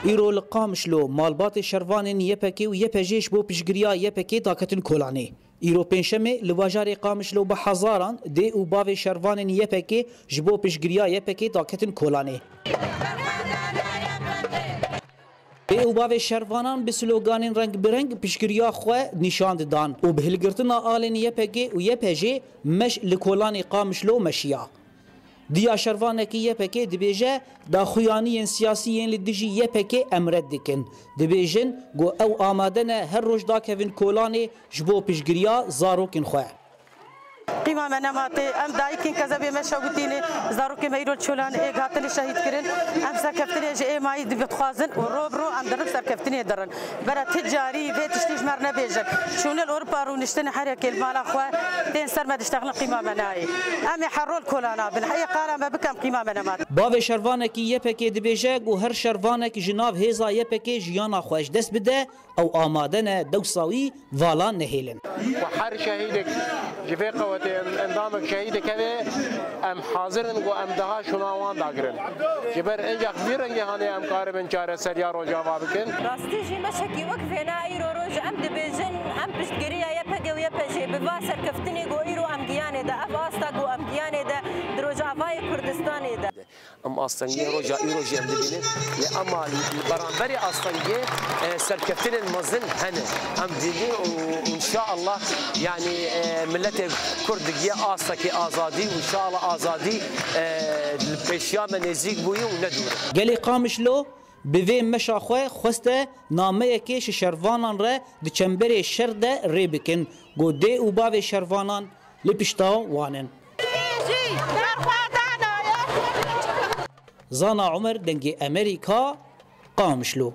ایرو لقامشلو مالبات شروان یپکی و یپجیش بو پشگریا یپکی داکتن کولانی ایرو پنجشنبه لواجار قامشلو به هزاران دی او باو شروان یپکی جبو پشگریا یپکی داکتن کولانی دی او باو شروانان به سلوگانین رنگ برنگ پشگریا خو نشاند دان و به هلگرتنا آلین یپکی و یپجی مش لکولانی قامشلو مشیا دیا شروانکی یپکی دبیجه دا خویانی سیاسیین لدیجی یپکی امرد دکن دبیجن گو او آمادن هر روش دا کوین کولانی جبو پیشگریا زاروکن خواه قیمه مناماتی ام دایکین کذبی مشاوتینی زاروکی میرول چولان اگاتلی شهید کردن ام سرکفتنی جه مای دبیت خوازن و روبرو ام درب سرکفتنی درن برای تجاری و تشتیج مرنا بیجن شون الاوروبا رو نشتن حرکت المال خواه تین سر ما دشتغل قیمه منایی ام حرول کولانا بالحقیقه قال ما بکم قیمه منامات باو شروانکی یپکی دبیجه گو هر شروانکی جناب هزا یپکی جیانا خوش دست بده او آمادن دوساوی والا نهیلن وحر شهيدك جفي قوة انضامك شهيدك هذا ام حاضرن و ام دها شناوان داغرن جبر انجا كبير انجا هاني ام قاربن چاره سريا رو جواب كن راستي جي مشكي وقفنا ايرو روج ام دبيجن ام بشتريا يبقى ويبجي بفاسر كفتني جو ايرو ام جيانه ده افاستا جو ام جيانه ده دروج افاي كردستاني ده ام اصلا روجا ايرو جي ام دبينه يا اما برانبري اصلا سركفتن المزن هنا ام ديني وان شاء الله يعني ملت كردجيه آساكي آزادي وإن شاء الله آزادي البيشيا من نزيق بوي وندور. جلي قامشلو بوی مشاخوه خوسته نامه کش شروانان را دچمبر شرده ری بکن گو دی او باو شروانان لپشتا وانن. زانا عمر دنگ امریکا قامشلو